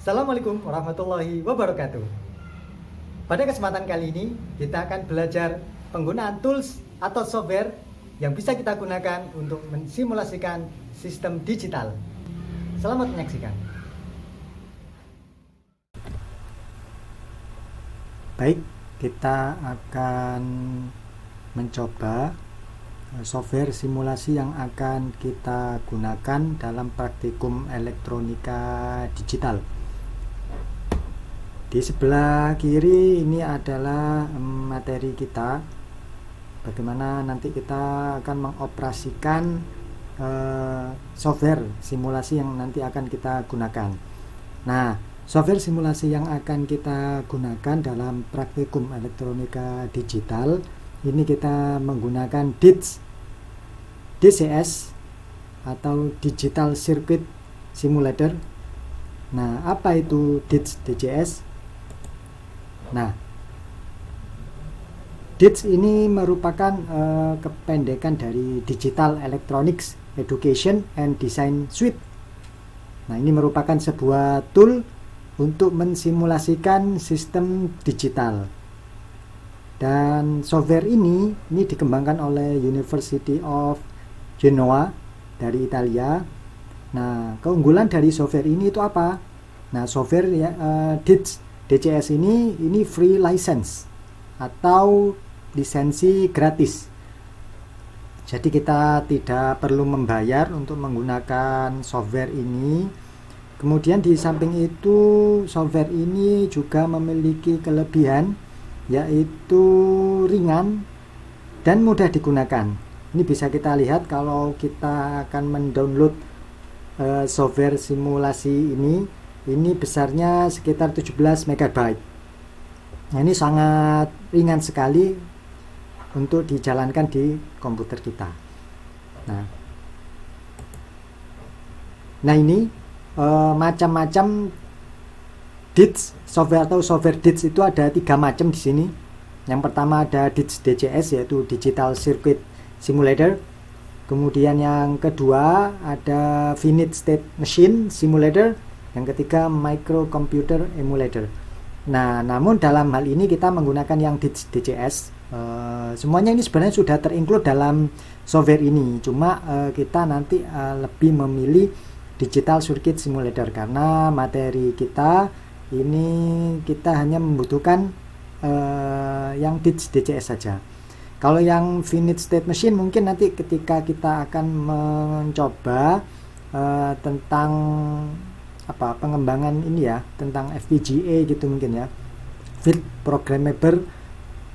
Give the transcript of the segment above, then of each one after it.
Assalamualaikum warahmatullahi wabarakatuh. Pada kesempatan kali ini kita akan belajar penggunaan tools atau software yang bisa kita gunakan untuk mensimulasikan sistem digital. Selamat menyaksikan. Baik, kita akan mencoba software simulasi yang akan kita gunakan dalam praktikum elektronika digital. Di sebelah kiri ini adalah materi kita, bagaimana nanti kita akan mengoperasikan software simulasi yang nanti akan kita gunakan. Nah, software simulasi yang akan kita gunakan dalam praktikum elektronika digital ini kita menggunakan DCS atau Digital Circuit Simulator. Nah, apa itu DCS? Nah, DITS ini merupakan kependekan dari Digital Electronics Education and Design Suite. Nah, ini merupakan sebuah tool untuk mensimulasikan sistem digital. Dan software ini dikembangkan oleh University of Genoa dari Italia. Nah, keunggulan dari software ini itu apa? Nah, software DCS ini free license atau lisensi gratis. Jadi kita tidak perlu membayar untuk menggunakan software ini. Kemudian di samping itu software ini juga memiliki kelebihan, yaitu ringan dan mudah digunakan. Ini bisa kita lihat kalau kita akan mendownload software simulasi ini besarnya sekitar 17 MB. Nah, ini sangat ringan sekali untuk dijalankan di komputer kita. Nah ini macam-macam DITS software atau software DITS itu ada 3 macam di sini. Yang pertama ada DITS DCS, yaitu Digital Circuit Simulator. Kemudian yang kedua ada Finite State Machine Simulator. Yang ketiga Microcomputer Emulator. Nah, namun dalam hal ini kita menggunakan yang DCS. Semuanya ini sebenarnya sudah terinclude dalam software ini. Cuma kita nanti lebih memilih Digital Circuit Simulator karena materi kita ini kita hanya membutuhkan yang DCS saja. Kalau yang Finite State Machine mungkin nanti ketika kita akan mencoba tentang pengembangan ini ya, tentang FPGA gitu mungkin ya, Field Programmable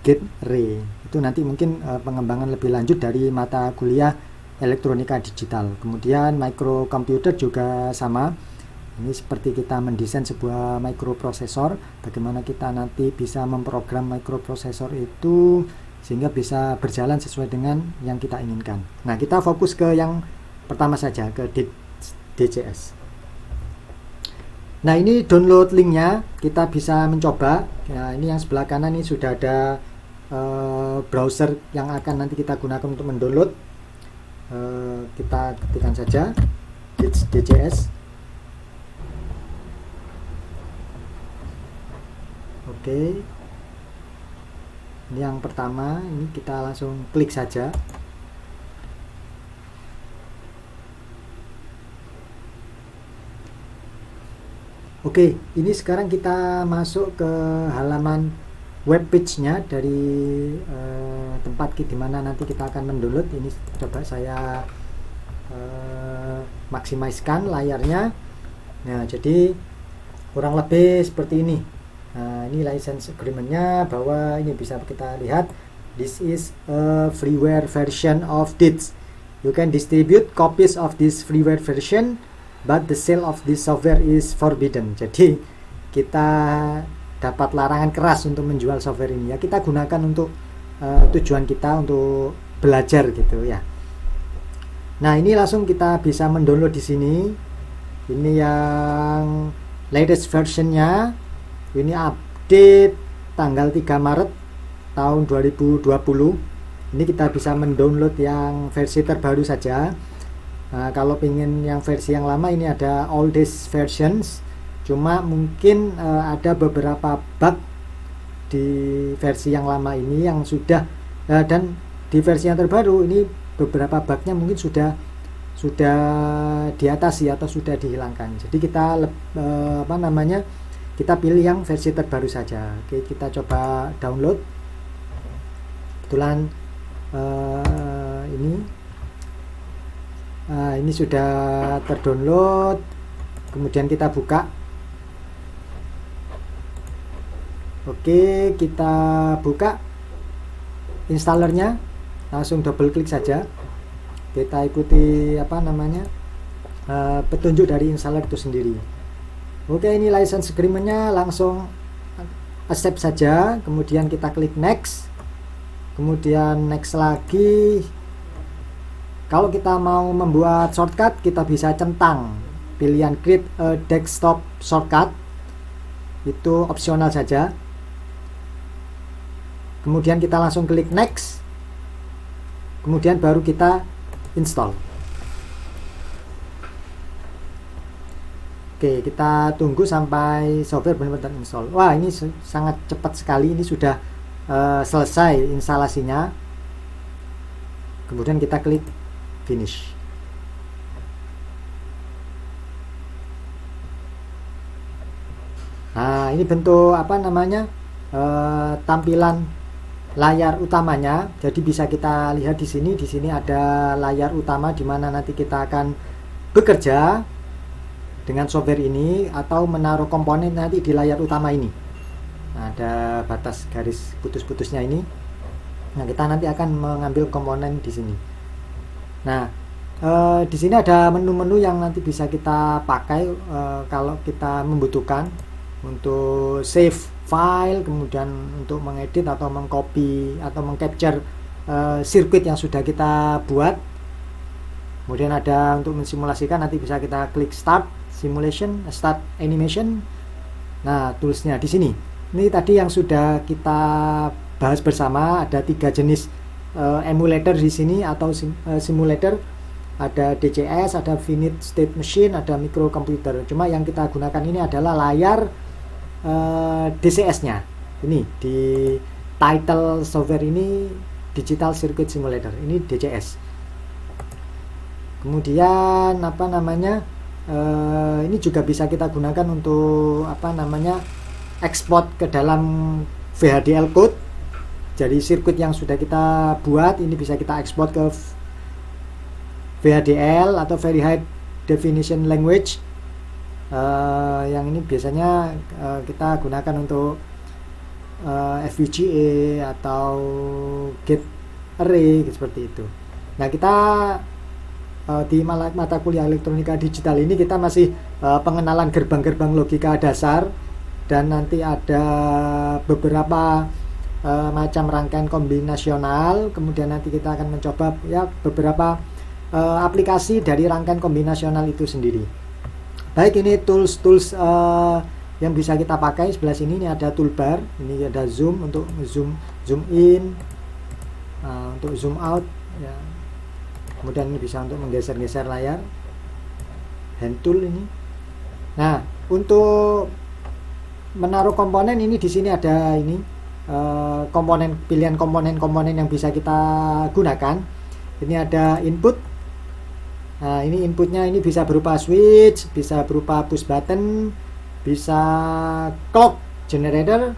Gate Array, itu nanti mungkin pengembangan lebih lanjut dari mata kuliah elektronika digital. Kemudian microcomputer juga sama, ini seperti kita mendesain sebuah microprosesor, bagaimana kita nanti bisa memprogram microprosesor itu sehingga bisa berjalan sesuai dengan yang kita inginkan. Nah, kita fokus ke yang pertama saja, ke DCS. Nah, ini download linknya, kita bisa mencoba. Nah, ini yang sebelah kanan ini sudah ada browser yang akan nanti kita gunakan untuk mendownload. Kita ketikkan saja DCS. Oke. Ini yang pertama, ini kita langsung klik saja. Oke, ini sekarang kita masuk ke halaman web page-nya dari tempat di mana nanti kita akan mendownload. Ini coba saya maksimalkan layarnya. Nah, jadi kurang lebih seperti ini. Nah, ini license agreement-nya, bahwa ini bisa kita lihat, this is a freeware version of DITS. You can distribute copies of this freeware version, but the sale of this software is forbidden. Jadi kita dapat larangan keras untuk menjual software ini. Ya, kita gunakan untuk tujuan kita untuk belajar gitu ya. Nah, ini langsung kita bisa mendownload di sini. Ini yang latest versionnya. Ini update tanggal 3 Maret tahun 2020. Ini kita bisa mendownload yang versi terbaru saja. Nah, kalau pengen yang versi yang lama, ini ada oldest versions. Cuma mungkin ada beberapa bug di versi yang lama ini yang sudah dan di versi yang terbaru ini beberapa bugnya mungkin sudah diatasi atau sudah dihilangkan. Jadi kita kita pilih yang versi terbaru saja. Oke, kita coba download. Kebetulan ini sudah terdownload. Kemudian kita buka. Oke, kita buka installernya, langsung double klik saja. Kita ikuti petunjuk dari installer itu sendiri. Oke, ini license agreement-nya, langsung accept saja. Kemudian kita klik next. Kemudian next lagi. Kalau kita mau membuat shortcut, kita bisa centang pilihan create a desktop shortcut. Itu opsional saja. Kemudian kita langsung klik next. Kemudian baru kita install. Oke, kita tunggu sampai software benar-benar install. Wah, ini sangat cepat sekali. Ini sudah selesai instalasinya. Kemudian kita klik finish. Nah, ini bentuk tampilan layar utamanya. Jadi bisa kita lihat di sini. Di sini ada layar utama di mana nanti kita akan bekerja dengan software ini atau menaruh komponen nanti di layar utama ini. Nah, ada batas garis putus-putusnya ini. Nah, kita nanti akan mengambil komponen di sini. Nah, di sini ada menu-menu yang nanti bisa kita pakai kalau kita membutuhkan untuk save file, kemudian untuk mengedit atau mengcopy atau mengcapture sirkuit yang sudah kita buat. Kemudian ada untuk mensimulasikan, nanti bisa kita klik start simulation, start animation. Nah, toolsnya di sini. Ini tadi yang sudah kita bahas bersama, ada 3 jenis emulator di sini atau simulator. Ada DCS, ada finite state machine, ada microcomputer. Cuma yang kita gunakan ini adalah layar DCS-nya. Ini di title software ini Digital Circuit Simulator. Ini DCS. Kemudian ini juga bisa kita gunakan untuk ekspor ke dalam VHDL code. Jadi sirkuit yang sudah kita buat ini bisa kita ekspor ke VHDL atau Very High Definition Language. Yang ini biasanya kita gunakan untuk FPGA atau gate array seperti itu. Nah, kita di mata kuliah elektronika digital ini kita masih pengenalan gerbang-gerbang logika dasar, dan nanti ada beberapa macam rangkaian kombinasional. Kemudian nanti kita akan mencoba beberapa aplikasi dari rangkaian kombinasional itu sendiri. Baik, ini tools yang bisa kita pakai. Sebelah sini ini ada toolbar, ini ada zoom untuk zoom in, untuk zoom out ya. Kemudian ini bisa untuk menggeser-geser layar, hand tool ini. Nah, untuk menaruh komponen ini di sini ada ini pilihan komponen yang bisa kita gunakan. Ini ada input. Nah, ini inputnya ini bisa berupa switch, bisa berupa push button, bisa clock generator,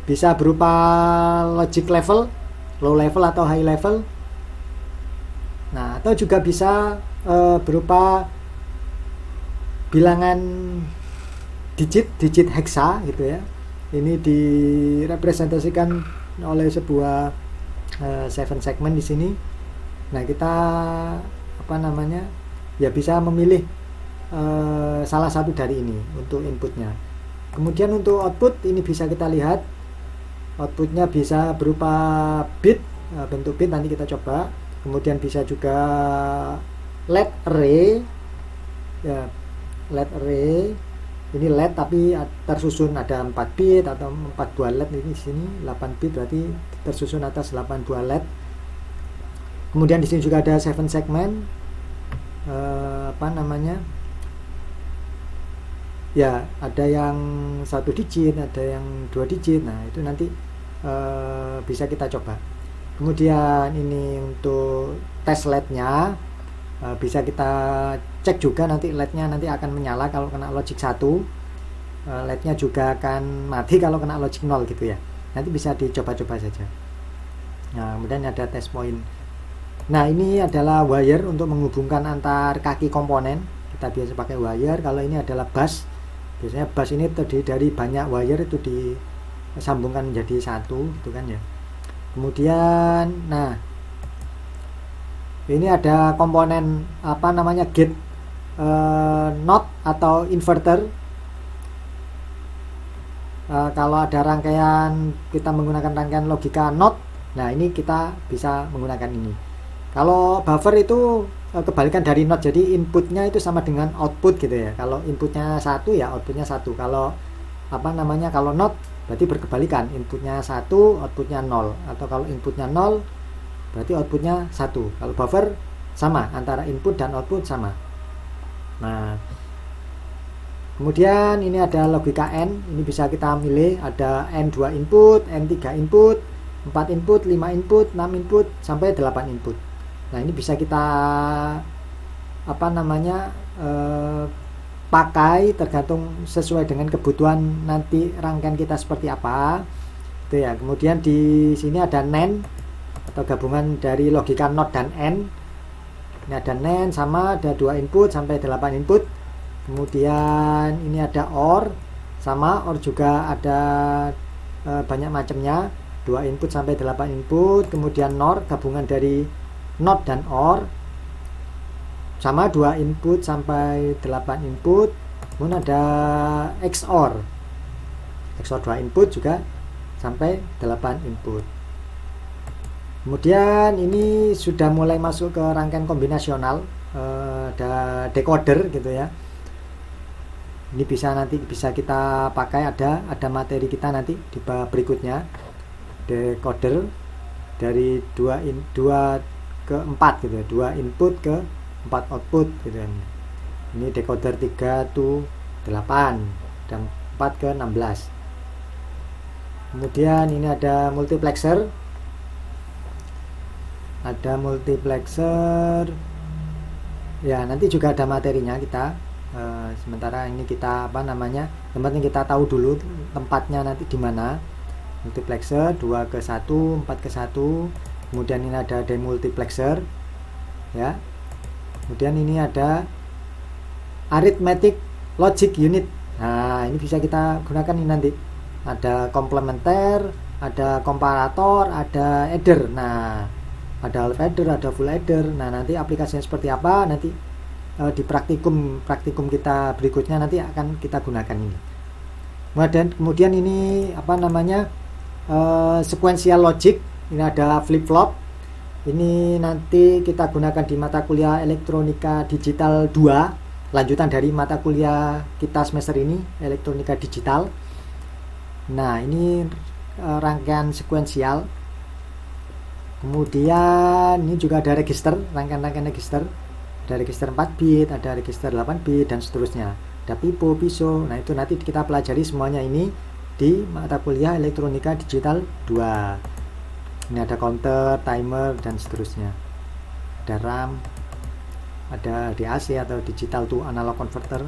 bisa berupa logic level, low level atau high level. Nah, atau juga bisa berupa bilangan digit hexa gitu ya. Ini direpresentasikan oleh sebuah 7 segment di sini. Nah, kita bisa memilih salah satu dari ini untuk inputnya. Kemudian untuk output ini bisa kita lihat, outputnya bisa berupa bit, bentuk bit nanti kita coba. Kemudian bisa juga LED array ya, LED array ini LED tapi tersusun ada 4 bit atau 4 buah LED. Ini di sini 8 bit berarti tersusun atas 8 buah LED. Kemudian di sini juga ada 7 segment ya ada yang 1 digit, ada yang 2 digit. Nah itu nanti bisa kita coba. Kemudian ini untuk tes LED-nya, bisa kita cek juga, nanti LED-nya nanti akan menyala kalau kena logic 1, LED-nya juga akan mati kalau kena logic 0 gitu ya. Nanti bisa dicoba-coba saja. Nah kemudian ada test point. Nah ini adalah wire untuk menghubungkan antar kaki komponen. Kita biasa pakai wire. Kalau ini adalah bus, biasanya bus ini terdiri dari banyak wire itu disambungkan menjadi satu gitu kan ya. Kemudian nah ini ada komponen apa namanya gate NOT atau inverter. Kalau ada rangkaian, kita menggunakan rangkaian logika NOT, nah ini kita bisa menggunakan ini. Kalau buffer itu kebalikan dari NOT, jadi inputnya itu sama dengan output gitu ya. Kalau inputnya 1 ya outputnya 1. Kalau apa namanya, kalau NOT berarti berkebalikan, inputnya 1 outputnya 0, atau kalau inputnya 0 berarti outputnya 1. Kalau buffer sama, antara input dan output sama. Nah kemudian ini ada logika N, ini bisa kita milih, ada N2 input, N3 input, 4 input, 5 input, 6 input, sampai 8 input. Nah ini bisa kita apa namanya pakai tergantung sesuai dengan kebutuhan nanti rangkaian kita seperti apa itu ya. Kemudian di sini ada NAND atau gabungan dari logika NOT dan N. Ini ada NAND sama, ada 2 input sampai 8 input. Kemudian ini ada OR sama, OR juga ada banyak macamnya, 2 input sampai 8 input. Kemudian NOR gabungan dari NOT dan OR sama, 2 input sampai 8 input. Kemudian ada XOR 2 input juga sampai 8 input. Kemudian ini sudah mulai masuk ke rangkaian kombinasional, ada decoder gitu ya. Ini nanti bisa kita pakai, ada materi kita nanti di bab berikutnya, decoder dari 2 ke 4 gitu ya, 2 input ke 4 output gitu kan. Ini decoder 3 to 8 dan 4 ke 16. Kemudian ini ada multiplexer, ya nanti juga ada materinya kita. Sementara ini kita apa namanya, yang penting kita tahu dulu tempatnya nanti di mana. Multiplexer 2 ke 1, 4 ke 1. Kemudian ini ada demultiplexer ya. Kemudian ini ada arithmetic logic unit. Nah ini bisa kita gunakan ini nanti. Ada komplementer, ada komparator, ada adder. Nah ada half adder, ada full adder. Nah nanti aplikasinya seperti apa nanti di praktikum kita berikutnya nanti akan kita gunakan ini. Kemudian ini apa namanya, sequential logic. Ini ada flip flop. Ini nanti kita gunakan di mata kuliah elektronika digital 2, lanjutan dari mata kuliah kita semester ini, elektronika digital. Nah ini rangkaian sekuensial. Kemudian ini juga ada register, rangkaian register. Ada register 4 bit, ada register 8 bit, dan seterusnya. Ada pipo, piso. Nah itu nanti kita pelajari semuanya ini di mata kuliah elektronika digital 2. Ini ada counter, timer, dan seterusnya. Ada RAM, ada DAC atau digital to analog converter.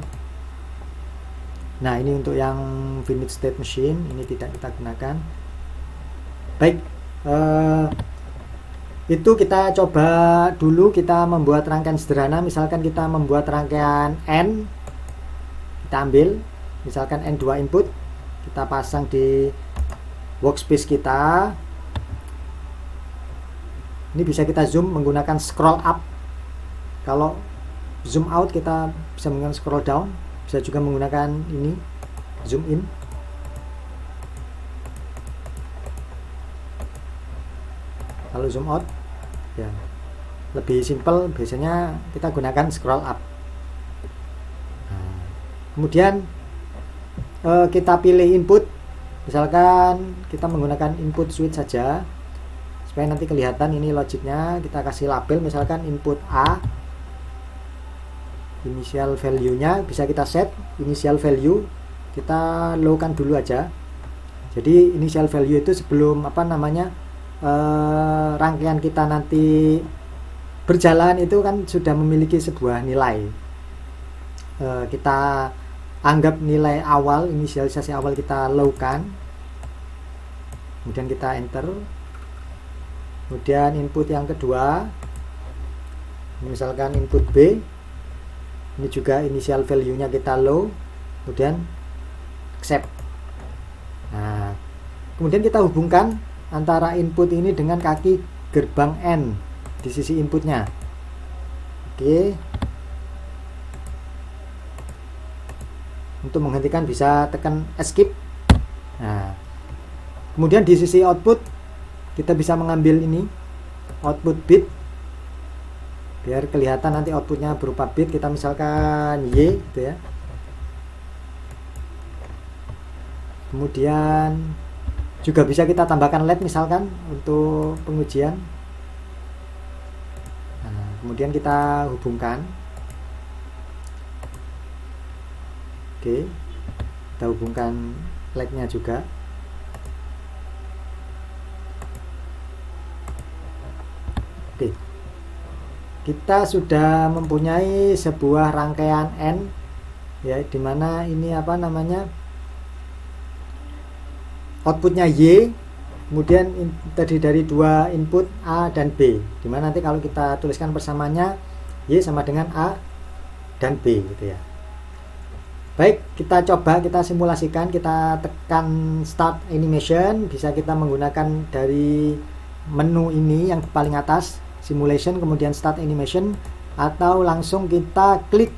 Nah ini untuk yang finite state machine, ini tidak kita gunakan. Baik, itu kita coba dulu kita membuat rangkaian sederhana. Misalkan kita membuat rangkaian N, kita ambil misalkan N2 input, kita pasang di workspace kita. Ini bisa kita zoom menggunakan scroll up. Kalau zoom out kita bisa menggunakan scroll down, bisa juga menggunakan ini zoom in. Kalau zoom out ya lebih simple, biasanya kita gunakan scroll up. Nah, kemudian kita pilih input, misalkan kita menggunakan input switch saja supaya nanti kelihatan ini logiknya. Kita kasih label misalkan input A. initial value-nya bisa kita set. Initial value kita low kan dulu aja. Jadi initial value itu sebelum rangkaian kita nanti berjalan itu kan sudah memiliki sebuah nilai. Kita anggap nilai awal, inisialisasi awal kita low kan, kemudian kita enter. Kemudian input yang kedua, misalkan input B, ini juga initial value nya kita low, kemudian accept. Nah, kemudian kita hubungkan antara input ini dengan kaki gerbang N di sisi inputnya. Oke. Untuk menghentikan bisa tekan escape. Nah, kemudian di sisi output kita bisa mengambil ini output bit, biar kelihatan nanti outputnya berupa bit. Kita misalkan Y gitu ya. Kemudian juga bisa kita tambahkan LED misalkan untuk pengujian. Nah, kemudian kita hubungkan. Oke, kita hubungkan LED-nya juga. Oke, kita sudah mempunyai sebuah rangkaian N, ya, dimana ini outputnya Y, kemudian terdiri dari dua input A dan B, dimana nanti kalau kita tuliskan bersamanya Y sama dengan A dan B gitu ya. Baik, kita coba, kita simulasikan, kita tekan start animation. Bisa kita menggunakan dari menu ini yang paling atas, simulation, kemudian start animation, atau langsung kita klik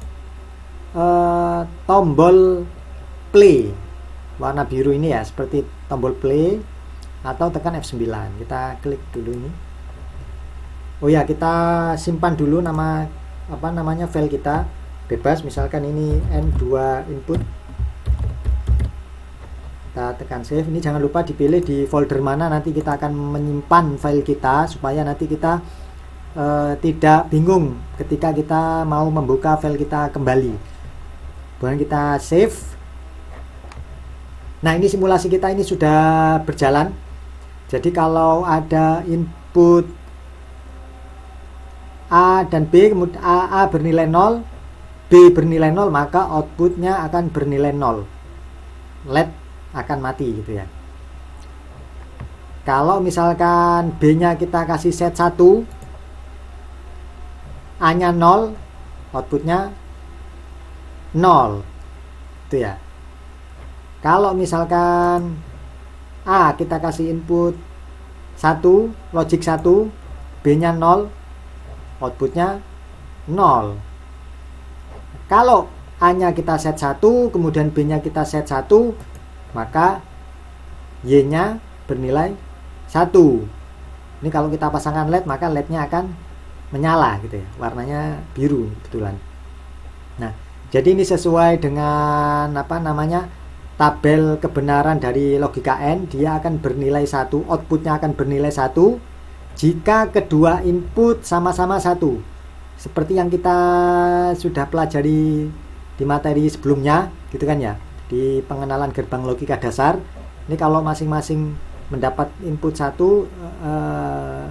tombol play warna biru ini ya, seperti tombol play, atau tekan F9. Kita klik dulu ini. Oh ya, kita simpan dulu file kita bebas, misalkan ini N2 input. Kita tekan save. Ini jangan lupa dipilih di folder mana nanti kita akan menyimpan file kita, supaya nanti kita tidak bingung ketika kita mau membuka file kita kembali. Kemudian kita save. Nah, ini simulasi kita ini sudah berjalan. Jadi kalau ada input A dan B, kemudian A bernilai 0, B bernilai 0, maka outputnya akan bernilai 0. LED akan mati gitu ya. Kalau misalkan B nya kita kasih set 1, A nya 0, outputnya 0 itu ya. Kalau misalkan A kita kasih input 1, logic 1, B nya 0, outputnya 0. Kalau A nya kita set 1, kemudian B nya kita set 1, maka Y nya bernilai 1. Ini kalau kita pasangkan LED, maka LED nya akan menyala gitu ya, warnanya biru kebetulan. Nah, jadi ini sesuai dengan tabel kebenaran dari logika N. Dia akan bernilai 1, outputnya akan bernilai 1 jika kedua input sama-sama 1. Seperti yang kita sudah pelajari di materi sebelumnya gitu kan ya, di pengenalan gerbang logika dasar. Ini kalau masing-masing mendapat input 1,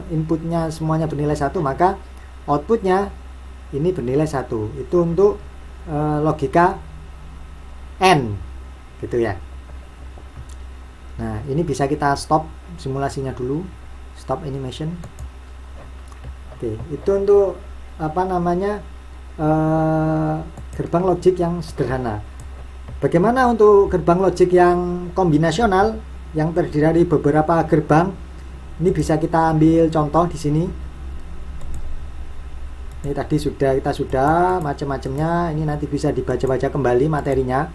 inputnya semuanya bernilai 1, maka outputnya ini bernilai 1. Itu untuk logika N gitu ya. Nah, ini bisa kita stop simulasinya dulu, stop animation. Oke, itu untuk gerbang logik yang sederhana. Bagaimana untuk gerbang logik yang kombinasional yang terdiri dari beberapa gerbang? Ini bisa kita ambil contoh di sini. Ini tadi kita sudah macam-macamnya. Ini nanti bisa dibaca-baca kembali materinya.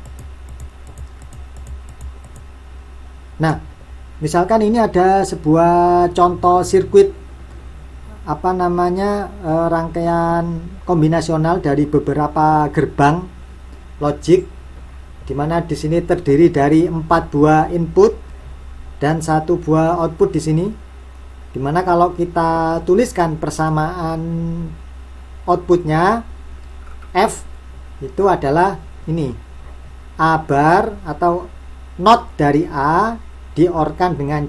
Nah, misalkan ini ada sebuah contoh sirkuit rangkaian kombinasional dari beberapa gerbang logik, di mana di sini terdiri dari 4 buah input dan 1 buah output di sini. Dimana kalau kita tuliskan persamaan outputnya F itu adalah ini A bar atau not dari A di-OR-kan dengan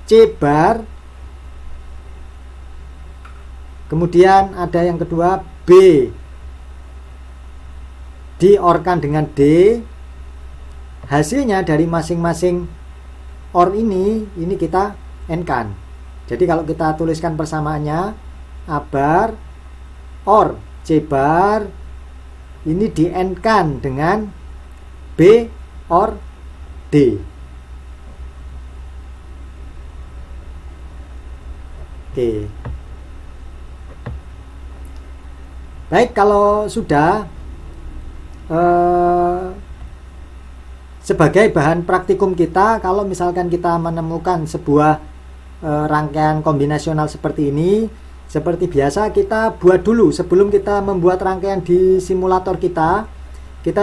C bar. Kemudian ada yang kedua B di-OR-kan dengan D. Hasilnya dari masing-masing OR ini kita N-kan. Jadi kalau kita tuliskan persamaannya, A bar OR C bar ini di N-kan dengan B OR D. Oke. Baik, kalau sudah sebagai bahan praktikum kita, kalau misalkan kita menemukan sebuah rangkaian kombinasional seperti ini, seperti biasa kita buat dulu sebelum kita membuat rangkaian di simulator kita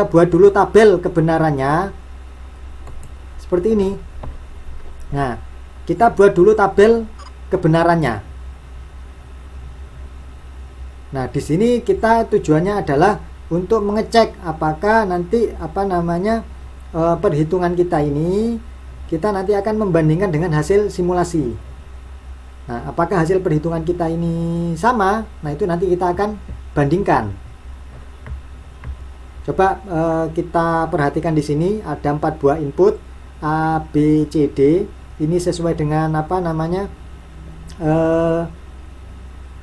buat dulu tabel kebenarannya seperti ini. Nah, kita buat dulu tabel kebenarannya. Nah, di sini kita tujuannya adalah untuk mengecek apakah nanti perhitungan kita ini kita nanti akan membandingkan dengan hasil simulasi. Nah, apakah hasil perhitungan kita ini sama? Nah, itu nanti kita akan bandingkan. Coba kita perhatikan di sini ada 4 buah input A, B, C, D. Ini sesuai dengan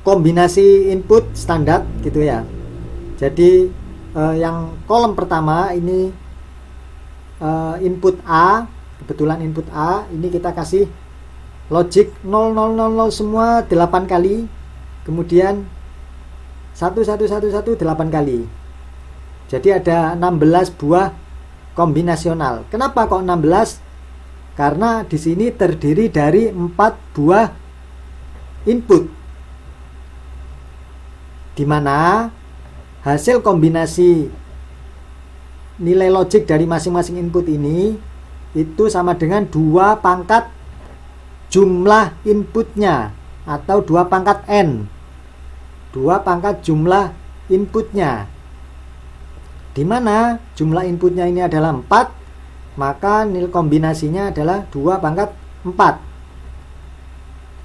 kombinasi input standar gitu ya. Jadi yang kolom pertama ini input A, kebetulan input A ini kita kasih logic 0000 semua 8 kali, kemudian 1111 8 kali. Jadi ada 16 buah kombinasional. Kenapa kok 16? Karena di sini terdiri dari 4 buah input, di mana hasil kombinasi nilai logik dari masing-masing input ini itu sama dengan 2 pangkat jumlah inputnya atau 2 pangkat N. 2 pangkat jumlah inputnya, di mana jumlah inputnya ini adalah 4, maka nilai kombinasinya adalah 2 pangkat 4,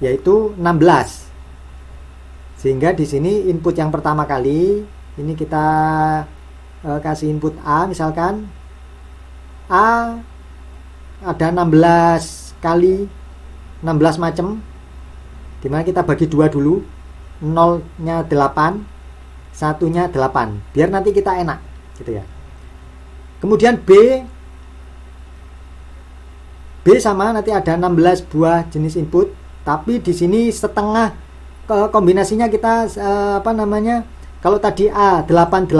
yaitu 16. Sehingga di sini input yang pertama kali ini kita kasih input A, misalkan A ada 16 kali 16 macam, dimana kita bagi 2 dulu, 0-nya 8, 1-nya 8, biar nanti kita enak gitu ya. Kemudian B sama nanti ada 16 buah jenis input, tapi di sini setengah kombinasinya kita kalau tadi A 88,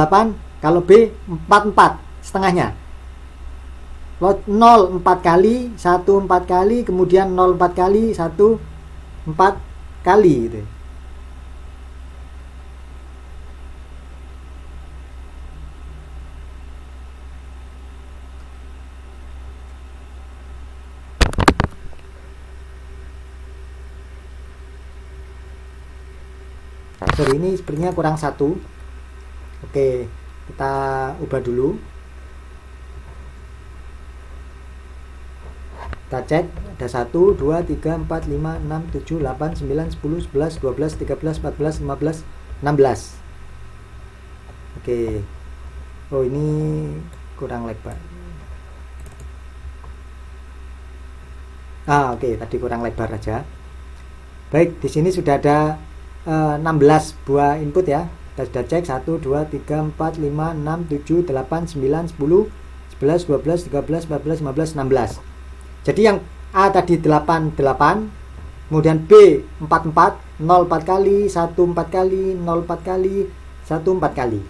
kalau B 44, setengahnya 0 4 kali, 1 4 kali, kemudian 0 4 kali, 1 4 kali gitu. Sorry, ini sepertinya kurang 1. Oke, kita ubah dulu. Kita cek, ada 1, 2, 3, 4, 5, 6, 7, 8, 9, 10, 11, 12, 13, 14, 15, 16. Oke. Oh, ini kurang lebar. Oke, tadi kurang lebar aja. Baik, di sini sudah ada 16 buah input ya. Kita sudah cek 1, 2, 3, 4, 5, 6, 7, 8, 9, 10, 11, 12, 13, 14, 15, 16. Jadi yang A tadi 88, kemudian B 44, 0 4 kali, 1 4 kali, 0 4 kali, 1 4 kali.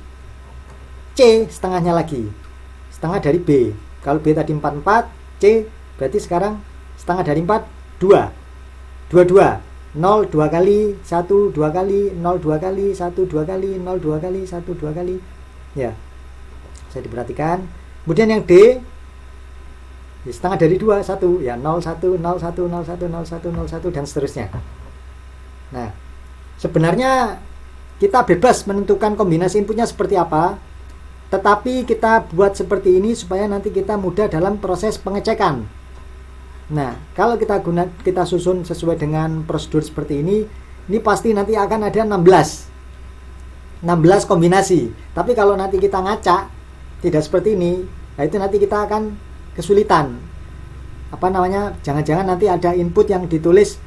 C setengahnya lagi, setengah dari B. Kalau B tadi 44, C berarti sekarang setengah dari 4, 2. 22, 0 2 kali, 1 2 kali, 0 2 kali, 1 2 kali, 0 2 kali, 1 2 kali. Ya, bisa diperhatikan. Kemudian yang D setengah dari 2, 1 ya, 0 1 0 1 0 1 0 1 0 1 dan seterusnya. Nah, sebenarnya kita bebas menentukan kombinasi inputnya seperti apa. tetapi kita buat seperti ini supaya nanti kita mudah dalam proses pengecekan. Nah, kalau kita susun sesuai dengan prosedur seperti ini pasti nanti akan ada 16 kombinasi. Tapi kalau nanti kita ngacak tidak seperti ini, nah itu nanti kita akan kesulitan. Jangan-jangan nanti ada input yang ditulis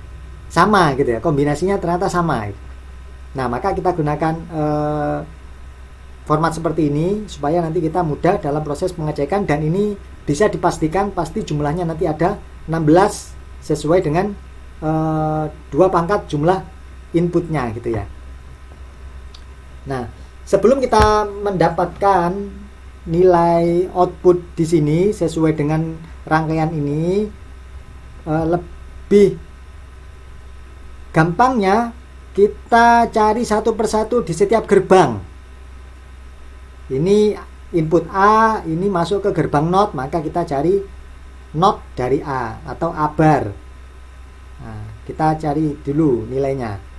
sama gitu ya, kombinasinya ternyata sama. Nah, maka kita gunakan format seperti ini supaya nanti kita mudah dalam proses pengecekan, dan ini bisa dipastikan pasti jumlahnya nanti ada 16 sesuai dengan 2 pangkat jumlah inputnya gitu ya. Nah, sebelum kita mendapatkan nilai output di sini sesuai dengan rangkaian ini, lebih gampangnya kita cari satu persatu di setiap gerbang. Ini input A, ini masuk ke gerbang NOT, maka kita cari NOT dari A atau A bar. Nah, kita cari dulu nilainya.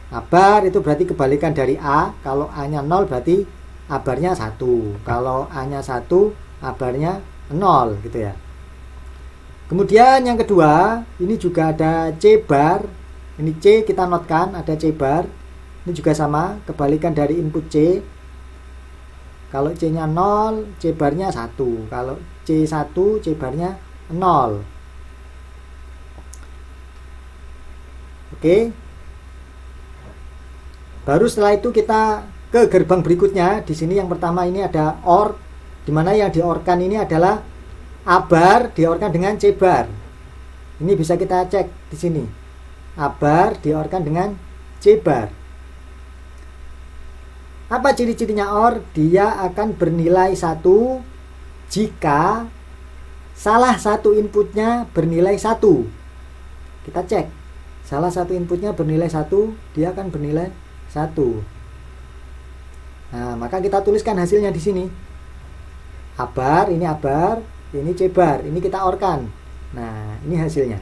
A bar itu berarti kebalikan dari A. Kalau A-nya 0 berarti A barnya 1. Kalau A-nya 1, A barnya 0 gitu ya. Kemudian yang kedua, ini juga ada C bar. Ini C kita notkan, ada C bar. Ini juga sama, kebalikan dari input C. Kalau C-nya 0, C barnya 1. Kalau C1, C barnya 0. Oke. Baru setelah itu kita ke gerbang berikutnya. Di sini yang pertama ini ada OR, di mana yang di-OR-kan ini adalah A bar di-OR-kan dengan C bar. Ini bisa kita cek di sini. A bar di-OR-kan dengan C bar. Apa ciri-cirinya OR? Dia akan bernilai 1 jika salah satu inputnya bernilai 1. Kita cek. Salah satu inputnya bernilai 1, dia akan bernilai 1. Nah, maka kita tuliskan hasilnya di sini. A bar, ini A bar, ini C bar, ini kita OR-kan. Nah, ini hasilnya.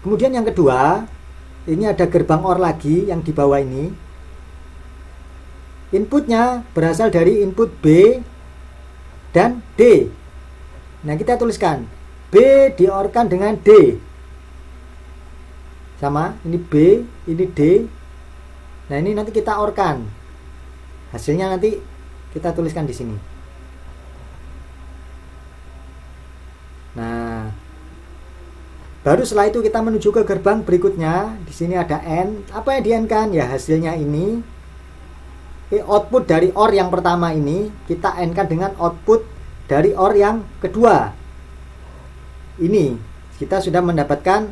Kemudian yang kedua, ini ada gerbang OR lagi yang di bawah ini. Inputnya berasal dari input B dan D. Nah, kita tuliskan B di-OR-kan dengan D. Sama, ini B, ini D. Nah, ini nanti kita OR-kan. Hasilnya nanti kita tuliskan di sini. Nah, baru setelah itu kita menuju ke gerbang berikutnya. Di sini ada N. Apa yang di-N-kan? Ya, hasilnya ini. Output dari OR yang pertama ini kita N-kan dengan output dari OR yang kedua. Ini kita sudah mendapatkan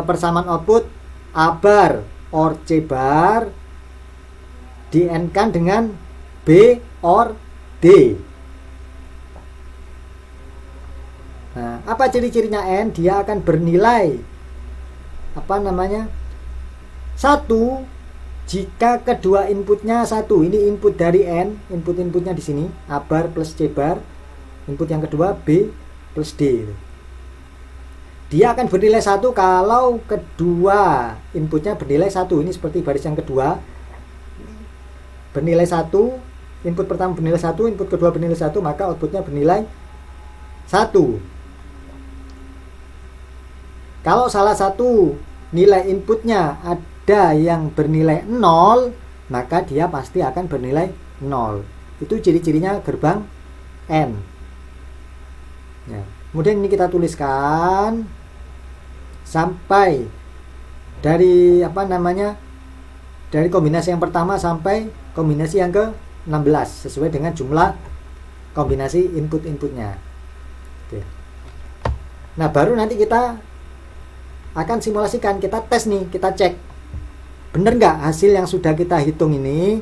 persamaan output A bar OR C bar di-N-kan dengan B OR D. Nah, apa ciri-cirinya N? Dia akan bernilai 1 jika kedua inputnya 1. Ini input dari N, inputnya di sini A bar plus C bar. Input yang kedua B plus D. Dia akan bernilai 1 kalau kedua inputnya bernilai 1. Ini seperti baris yang kedua. Bernilai 1, input pertama bernilai 1, input kedua bernilai 1, maka outputnya bernilai 1. Kalau salah satu nilai inputnya ada yang bernilai 0, maka dia pasti akan bernilai 0. Itu ciri-cirinya gerbang N. Ya. Kemudian ini kita tuliskan sampai dari dari kombinasi yang pertama sampai kombinasi yang ke-16 sesuai dengan jumlah kombinasi input-inputnya. Oke. Nah, baru nanti kita akan simulasikan, kita tes nih, kita cek benar nggak hasil yang sudah kita hitung ini,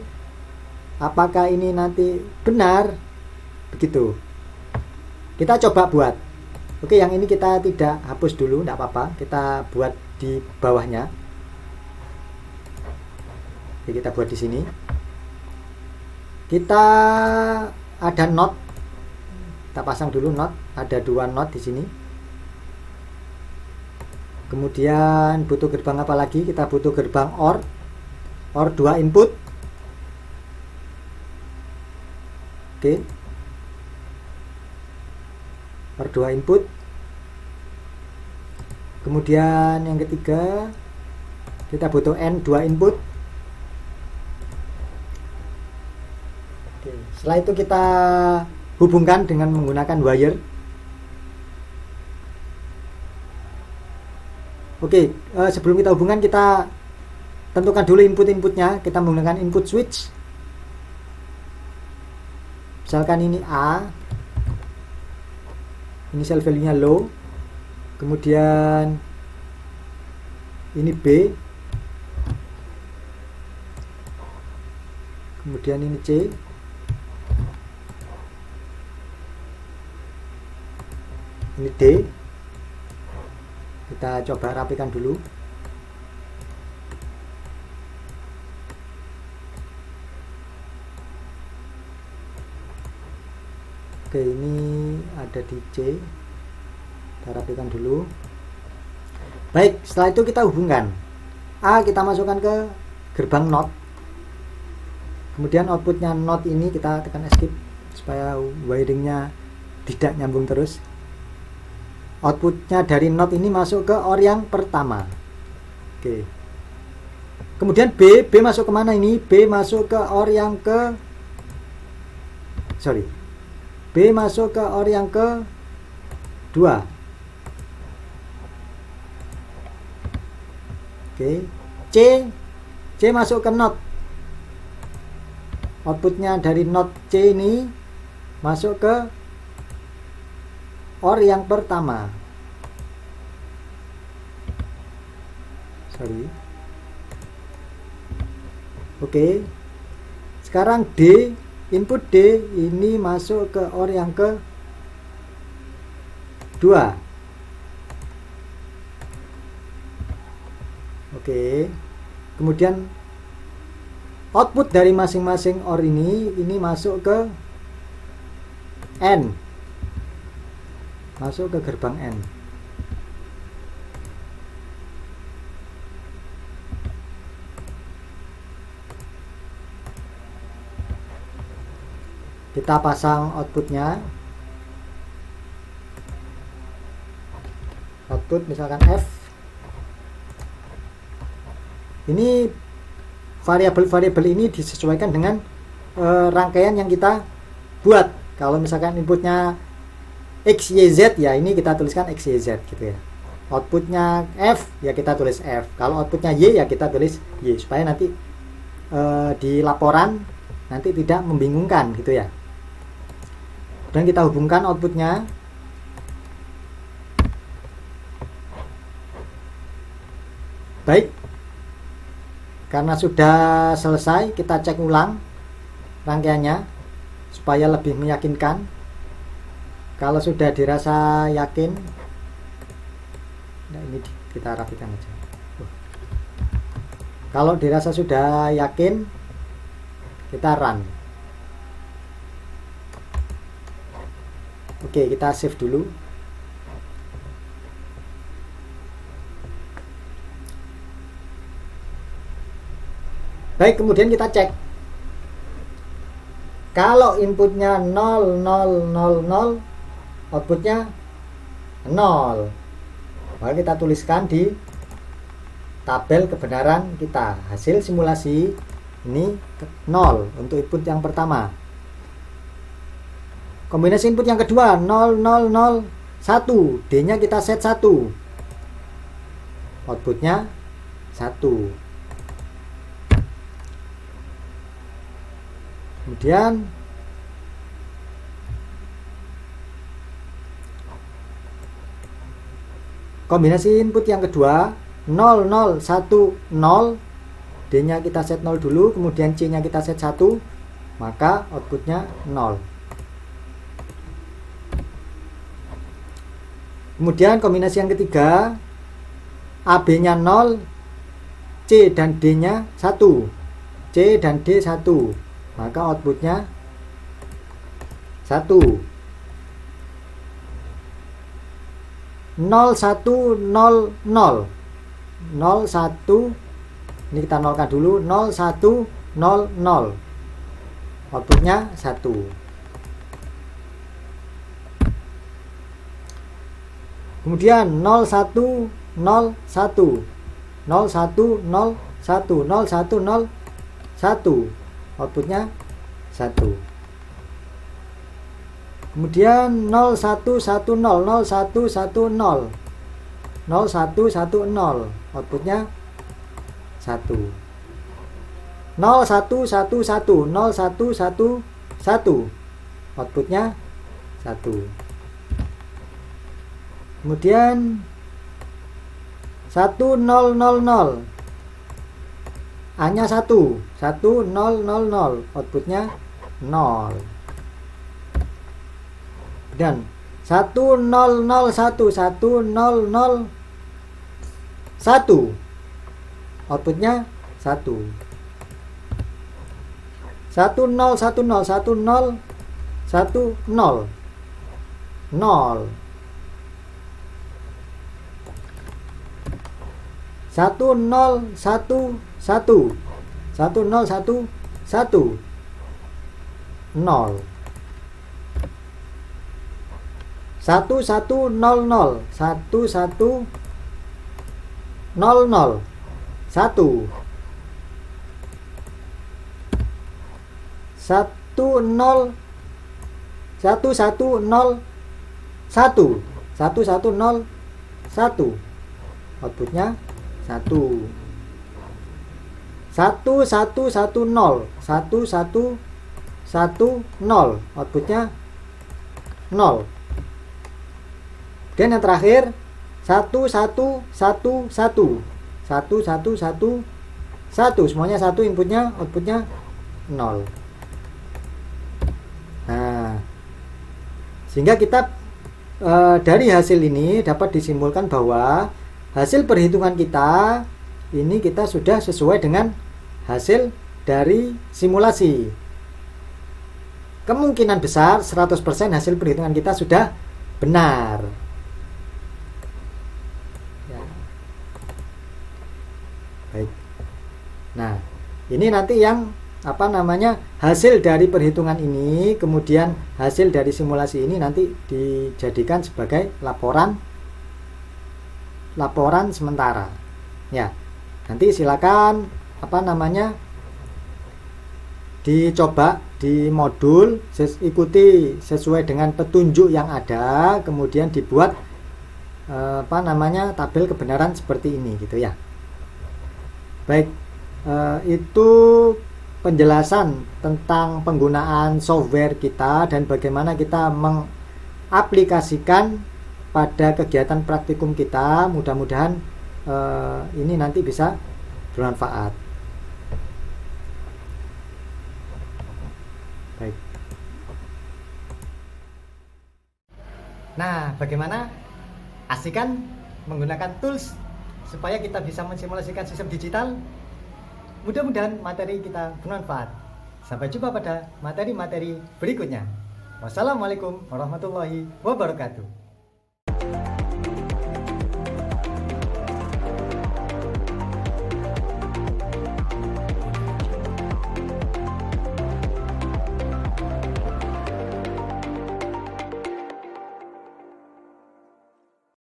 apakah ini nanti benar begitu. Kita coba buat. Oke, yang ini kita tidak hapus dulu, tidak apa-apa, kita buat di bawahnya. Oke, kita buat di sini. Kita ada NOT, kita pasang dulu NOT, ada 2 NOT di sini. Kemudian butuh gerbang apa lagi? Kita butuh gerbang OR 2 input. Oke. Per 2 input. Kemudian yang ketiga kita butuh N 2 input. Oke. Setelah itu kita hubungkan dengan menggunakan wire. Oke, sebelum kita hubungkan kita tentukan dulu input-inputnya. Kita menggunakan input switch. Misalkan ini A, initial value-nya low, kemudian ini B, kemudian ini C, ini D. Kita coba rapikan dulu. Oke, ini ada di C. Kita rapikan dulu. Baik, setelah itu kita hubungkan. A kita masukkan ke gerbang NOT. Kemudian outputnya NOT ini kita tekan escape supaya wiringnya tidak nyambung terus. Outputnya dari NOT ini masuk ke OR yang pertama. Oke. Kemudian B masuk kemana ini? B masuk ke OR yang ke B masuk ke OR yang ke 2. Oke. C masuk ke NOT. Outputnya dari NOT C ini masuk ke OR yang pertama. Oke. Sekarang D, input D ini masuk ke OR yang ke 2. Oke. Kemudian output dari masing-masing OR ini masuk ke N. Masuk ke gerbang N. Kita pasang outputnya. Output misalkan F. Ini variabel-variabel ini disesuaikan dengan rangkaian yang kita buat. Kalau misalkan inputnya X, Y, Z, ya ini kita tuliskan X, Y, Z gitu ya. Outputnya F, ya kita tulis F. Kalau outputnya Y, ya kita tulis Y. Supaya nanti di laporan nanti tidak membingungkan gitu ya. Dan kita hubungkan outputnya. Baik. Karena sudah selesai, kita cek ulang rangkaiannya supaya lebih meyakinkan. Kalau sudah dirasa yakin, nah ini kita rapikan aja. Kalau dirasa sudah yakin, kita run. Oke, kita save dulu. Baik, kemudian kita cek. Kalau inputnya 0, 0, 0, 0, outputnya 0. Maka kita tuliskan di tabel kebenaran kita. Hasil simulasi ini 0 untuk input yang pertama. Kombinasi input yang kedua 0, 0, 0, 1. D-nya kita set 1. Outputnya 1. Kemudian kombinasi input yang kedua 0, 0, 1, 0. D nya kita set 0 dulu, kemudian C nya kita set 1, maka outputnya 0. Kemudian kombinasi yang ketiga AB nya 0, C dan D nya 1, C dan D 1, maka outputnya 1. 0, 1, 0, 0, 0, 1, ini kita nolkan dulu, 0, 1, 0, 0, outputnya 1. Kemudian 0101 0101 outputnya 1. Kemudian 0110 outputnya 1. 0111 outputnya 1. Kemudian 1000 hanya 1 1000 outputnya 0. Dan 1001 outputnya 1. 1010 0 1011 0 1100 1 1101 outputnya 1. 1110 outputnya 0. Dan yang terakhir 1111 semuanya 1 inputnya, outputnya 0. Nah, sehingga kita dari hasil ini dapat disimpulkan bahwa hasil perhitungan kita ini kita sudah sesuai dengan hasil dari simulasi. Kemungkinan besar 100% hasil perhitungan kita sudah benar. Ya. Baik. Nah, ini nanti yang hasil dari perhitungan ini, kemudian hasil dari simulasi ini nanti dijadikan sebagai laporan sementara. Ya, nanti silakan dicoba di modul, ikuti sesuai dengan petunjuk yang ada, kemudian dibuat tabel kebenaran seperti ini gitu ya. Baik, itu penjelasan tentang penggunaan software kita dan bagaimana kita mengaplikasikan pada kegiatan praktikum kita. Mudah-mudahan ini nanti bisa bermanfaat. Baik. Nah, bagaimana? Asik kan menggunakan tools supaya kita bisa mensimulasikan sistem digital? Mudah-mudahan materi kita bermanfaat. Sampai jumpa pada materi-materi berikutnya. Wassalamualaikum warahmatullahi wabarakatuh.